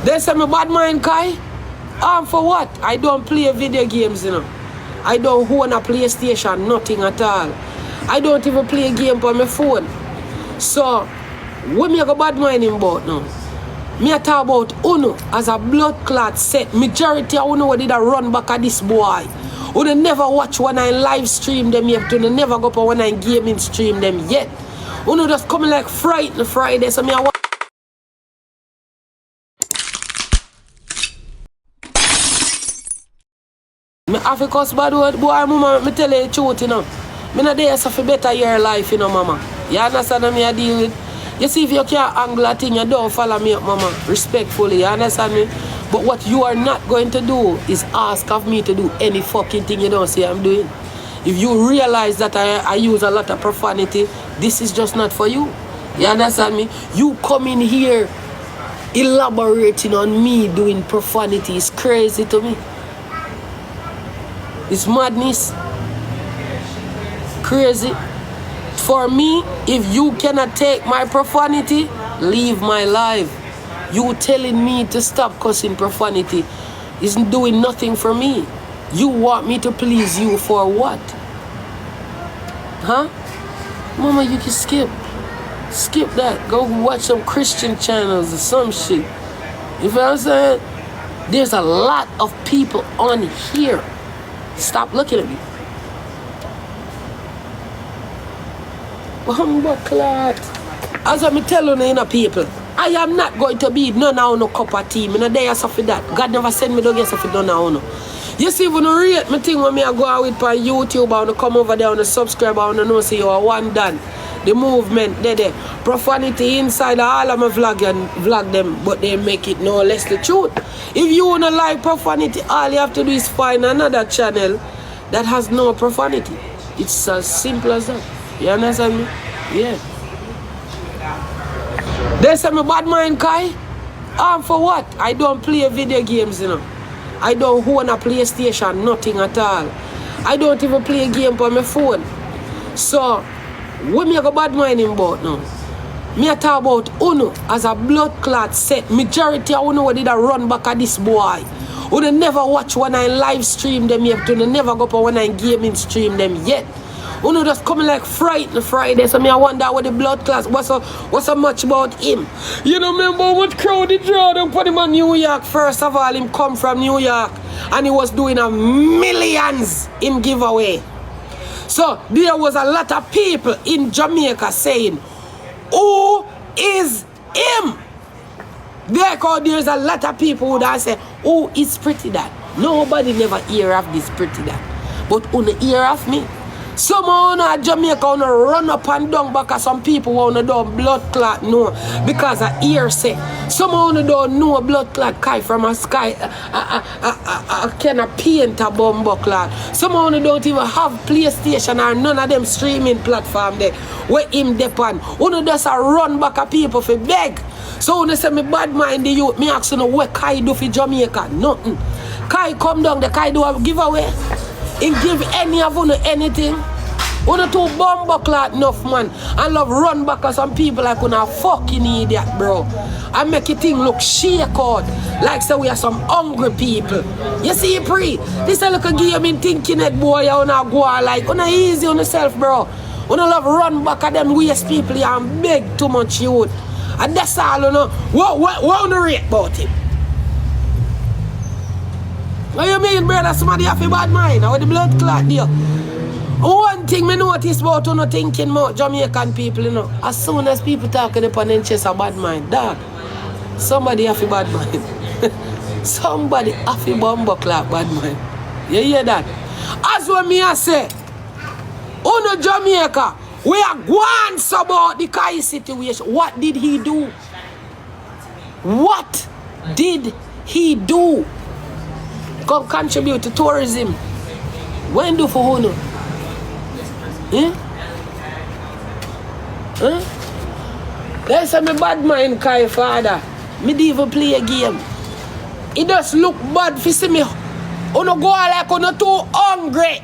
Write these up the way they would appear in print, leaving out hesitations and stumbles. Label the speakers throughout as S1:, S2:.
S1: They say me bad mind, Kai. For what? I don't play video games, you know. I don't own a PlayStation, nothing at all. I don't even play a game on my phone. So, what me go bad minding about now? Me a talk about Uno as a blood clot set. Majority of Uno did a run back at this boy. Uno never watch when I live stream them yet. Uno never go up when I gaming stream them yet. Uno just coming like frightened Friday. So me a me have to cuss bad word, boy, mama, me tell you the truth, you know. Me not there so for better your life, you know, mama. You understand what me I deal with? You see, if you can't angle a thing, you don't follow me up, mama. Respectfully, you understand me? But what you are not going to do is ask of me to do any fucking thing you don't say I'm doing. If you realize that I use a lot of profanity, this is just not for you. You understand me? You come in here elaborating on me doing profanity is crazy to me. It's madness. Crazy. For me, if you cannot take my profanity, leave my life. You telling me to stop cussing profanity isn't doing nothing for me. You want me to please you for what? Huh? Mama, you can skip. Skip that. Go watch some Christian channels or some shit. You feel what I'm saying? There's a lot of people on here. Stop looking at me. As I'm telling you, people, I am not going to be none of no cup of tea. I'm not there for that. God never send me to get for none of no. You see, when you rate me thing when I go out with on YouTube, I want to come over there and subscribe, I want to know see you are one done. The movement, there. Profanity inside all of my vlog and vlog them, but they make it no less the truth. If you want to like profanity, all you have to do is find another channel that has no profanity. It's as simple as that. You understand me? Yeah. They say me bad mind, Kai. For what? I don't play video games, you know. I don't own a PlayStation, nothing at all. I don't even play a game on my phone. So, what me go bad minding about now? Me a talk about Uno as a blood clot set. Majority of Uno did a run back at this boy. Uno never watch when I live stream them yet. Uno never go up when I gaming stream them yet. Uno just coming like frightened Friday. So me I wonder what the blood clot what's so much about him. You know, remember what crowd he draw them for him in New York. First of all, him come from New York and he was doing a millions in giveaway. So there was a lot of people in Jamaica saying, who is him? Therefore, there's a lot of people who that say, who is Prettiidon? Nobody never hear of this Prettiidon. But who hear of me? Some at Jamaica wanna run up and down back at some people who wanna do blood clot no because of hearsay. Some don't know blood clot Kai from a sky a kind of paint a bumbo clot. Some don't even have PlayStation or none of them streaming platform there where him depend. One just a run back at people for beg. So when they say me bad mind the youth, me ask you know what Kai do for Jamaica? Nothing. Kai come down, the Kai do a giveaway. He give any of you anything. Una too bumbo clot enough, man. And love run back at some people like una fucking idiot, bro. And make your thing look shake out. Like say we are some hungry people. You see, Pre? This a little game in thinking that boy, you wanna go like una easy on yourself, bro. Una love run back at them waste people and beg too much youth. And that's all you know. What wanna rate about him? What you mean, brother? Somebody have a bad mind. How the blood clot there? One thing me notice about you not thinking about Jamaican people, you know. As soon as people talking upon them chest a bad mind, dog. Somebody have a bad mind. Somebody have a bumbo clot bad mind. You hear that? As when me I say, on Jamaica, we are going about the Kai situation. What did he do? What did he do? Come contribute to tourism. When do for who? There's a bad mind, Kai father. Me didn't even play a game. It does look bad for see me. Uno go like uno too hungry.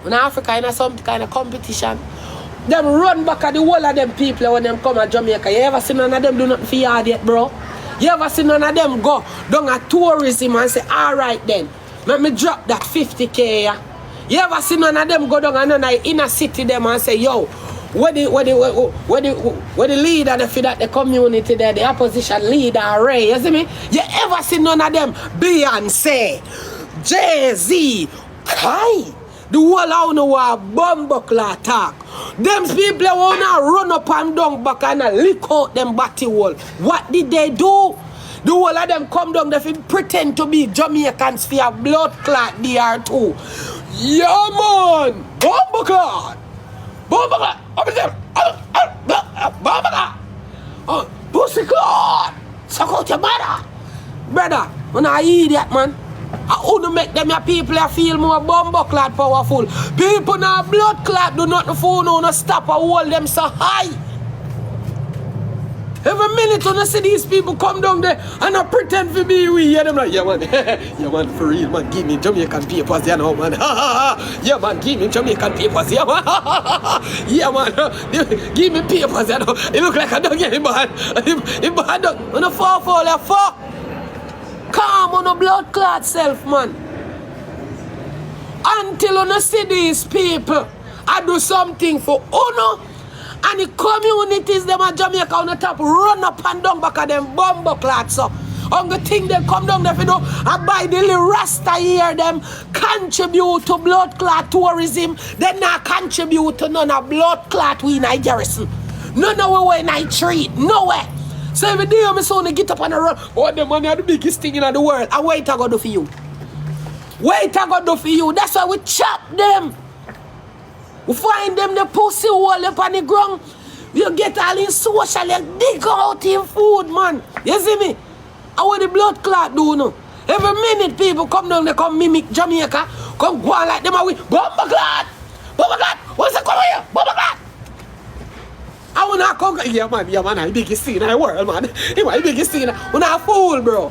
S1: In Africa, in some kind of competition, them run back at the whole of them people when them come to Jamaica. You ever seen none of them do nothing for yard yet, bro? You ever see none of them go down a tourism and say, alright then, let me drop that 50K, yeah? You ever see none of them go down another inner city them and say, yo, where the leader for that the community there, the opposition leader Ray, you see me? You ever see none of them Beyonce, Jay-Z, Kai? The whole of them were bumbuckler talk. Them people wanna run up and down back and lick out them batty wall. What did they do? The whole of them come down, they pretend to be Jamaicans for a blood clot DR2. Yeah man! Bumbuckler! Bumbuckler! Up there! Bumbuckler! Oh, pussy clot! Suck out your mother! Brother, when I idiot man. I only make them your people feel more bumbuckler powerful. People now blood clot do not the phone no stop and hold them so high. Every minute when I see these people come down there and I pretend to be we, yeah, them like, yeah man, yeah man, for real man, give me Jamaican papers, you know man. Yeah man, give me Jamaican papers, yeah man. Yeah man, give me papers, you know. It look like I don't get him bad. Him bad, when I fall, you fuck. Calm on a blood clot self, man. Until you see these people, I do something for Uno and the communities them at Jamaica on the top run up and down back of them bumbo clots up. On the thing they come down there for do, I buy the little Rasta here them contribute to blood clot tourism. They not contribute to none of blood clot we in I garrison. None of we in I treat. Nowhere. So every day I'm son get up and run. Oh, the money are the biggest thing in the world. And wait I go do for you. Wait I go do for you. That's why we chop them. We find them the pussy hole up on the ground. You get all in social and dig out in food, man. You see me? And what the blood clot do now? Every minute people come down, they come mimic Jamaica. Come go on like them away. Bomba clot! Bomba clot! What's that come here? Bomba clot! I wanna come. Yeah man, I biggest thing in the world, man. He my biggest thing. When I fool, bro.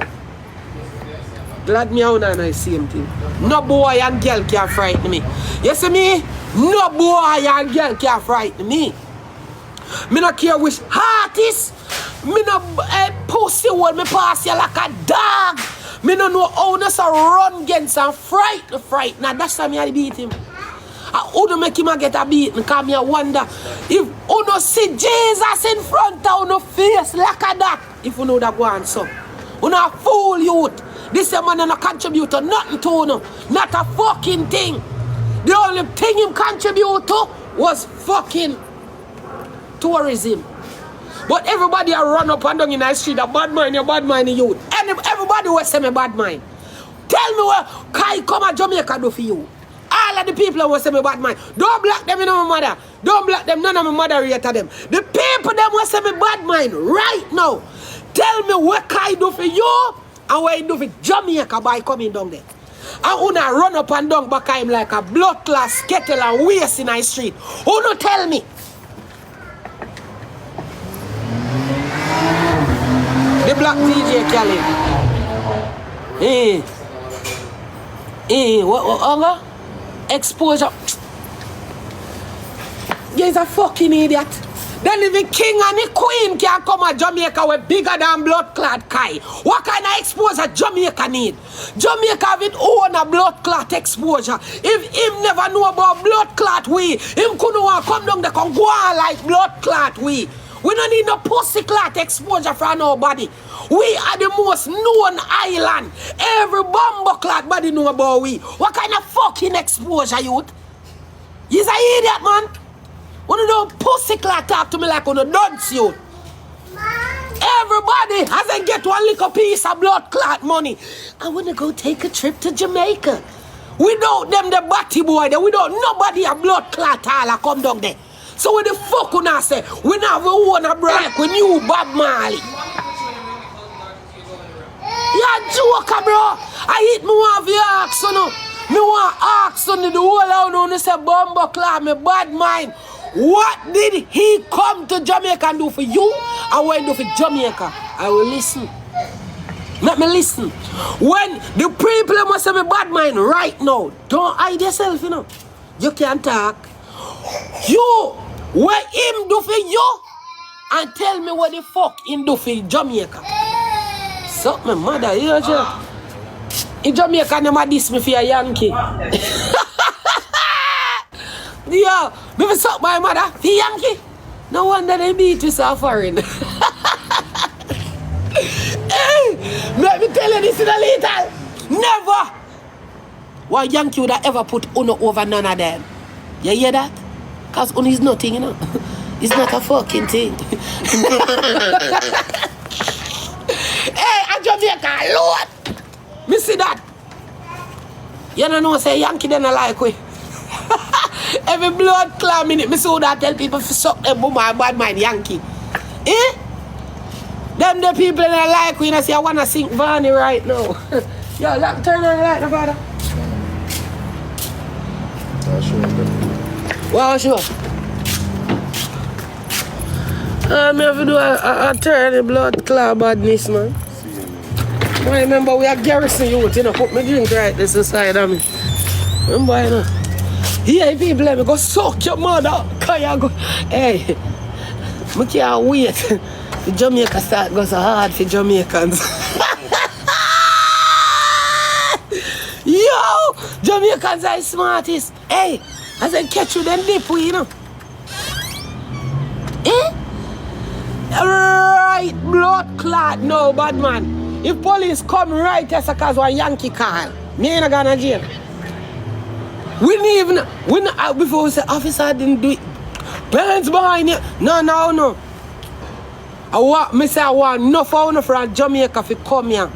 S1: Glad me out and I same thing. No boy and girl can frighten me. You see me? No boy and girl can frighten me. Me not care which artist. Me no pussy hole me pass you like a dog. Me no know how to run against and frighten. Now that's why me I beat him. I would make him get a beat because I wonder if you don't see Jesus in front of your face like that. If you know that one, so. You not fool youth. This man not contribute to nothing to you. Not a fucking thing. The only thing him contribute to was fucking tourism. But everybody a run up and down in the street, a bad mind, youth. Everybody will say me bad mind. Tell me what Kai come at Jamaica do for you. All of the people will say me bad mind. Don't block them in my mother. Don't block them, none of my mother rate them. The people them will say me bad mind right now. Tell me what Kai do for you and what he do for Jamaica by coming down there. And una run up and down back him like a blood class kettle and waste in the street. Who no tell me? The black DJ Kelly. What exposure. He's a fucking idiot. The living king and the queen can come to Jamaica with bigger than blood clot Kai. What kind of exposure Jamaica need? Jamaica have its own blood clot exposure. If him never know about blood clot we, him couldn't want to come down there and go on like blood clot we. We don't need no pussy clot exposure from nobody. We are the most known island. Every bomber clot body know about we. What kind of fucking exposure, youth? He's an idiot, man. When you don't pussy clot talk to me like on a dunce, youth. Everybody hasn't get one little piece of blood clot money. I want to go take a trip to Jamaica. Without them, the batty boy there, without nobody a blood clot all come down there. So what the fuck you not say? We never want to break with you, Bob Marley. You're a joker, bro. I hit me one of your ask, you know. Me want to ask you the whole out on say Bumbo Claw, me bad mind. What did he come to Jamaica and do for you? And what he do for Jamaica? I will listen. Let me listen. When the people must say me bad mind right now, don't hide yourself, you know. You can't talk. You, what him do for you? And tell me what the fuck him do for Jamaica. suck my mother, you know. In Jamaica, them a diss me for a Yankee. Yo, me fi suck my mother for Yankee. No wonder they beat you so foreign. Hey, let me tell you this in a little. Never. Why Yankee would have ever put Uno over none of them? You hear that? Because Uno is nothing, you know. It's not a fucking thing. Hey, I'm Jamaica, Lord. Me see that. You don't know, say Yankee then I like we. Every blood clam in it, me see that tell people to suck them boom and Badmind Yankee. Eh? Them the people that I like we, you know, say I want to sing Vanny right now. Yo, turn on the light, no father. Well, sure. Me have to do a turn the blood clot badness, man. I remember we are garrison youth, you know, put my drink right this side of me. Remember, you know. Here people let me go suck your mother. Kaya go. Hey, I can't wait. The Jamaica start go so hard for Jamaicans. Yo! Jamaicans are the smartest. Hey, I said catch you then dip we, you know. Eh? Right, blood clot, no bad man. If police come right as a cause one Yankee call, me ain't gonna jail. We not before we say officer didn't do it. Parents behind you. No. I want enough from Jamaica to come here.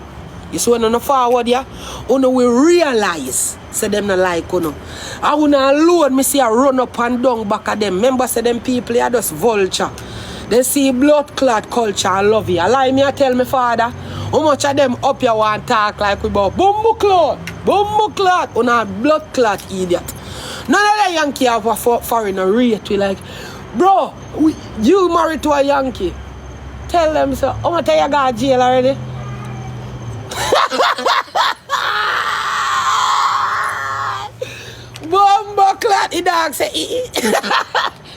S1: You see when you forward here, you will realize say them not like you. I will not alone me see I run up and down back at them. Remember say them people are just vulture. They see blood clot culture and love you. Lie me I tell my father, how much of them up here want talk like we about bumbo clot, on a blood clot idiot. None of the Yankee have a foreigner rate we like, bro, you married to a Yankee. Tell them so, how much you got jail already? Bumbo clot, the dog say,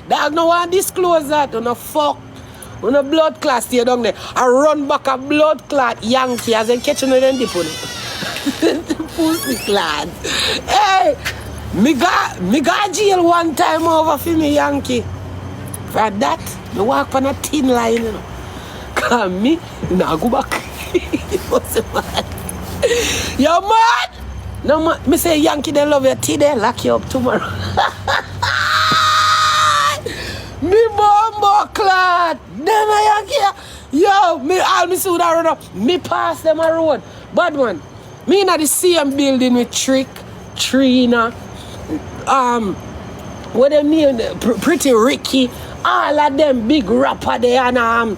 S1: dog no want disclose that, on a fuck. On a blood clot stay down there. I run back a blood clot Yankee as they catching them dip on it. Pussy clot. Hey, me got jail one time over for me Yankee. For that, me walk on a thin line, you know. Cause me, nah go back. What's the man? Yo man! No man, me say Yankee they love your tea, they lock you up tomorrow. Me bumbo clot. Them a Yankee. Yo, me see that run up. Me pass them a road. Bad one. Me in the same building with Trick, Trina, what them name? Pretty Ricky. All of them big rapper there and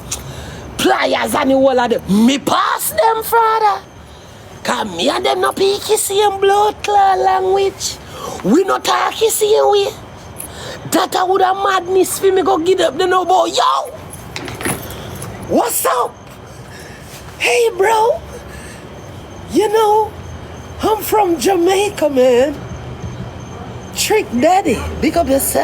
S1: pliers and the whole of them. Me pass them, father. Cause me and them no peaky same blood clot language. We no talk the same way. That I would have madness for me go get up the no boy. Yo! What's up? Hey bro. You know, I'm from Jamaica, man. Trick Daddy. Big up yourself.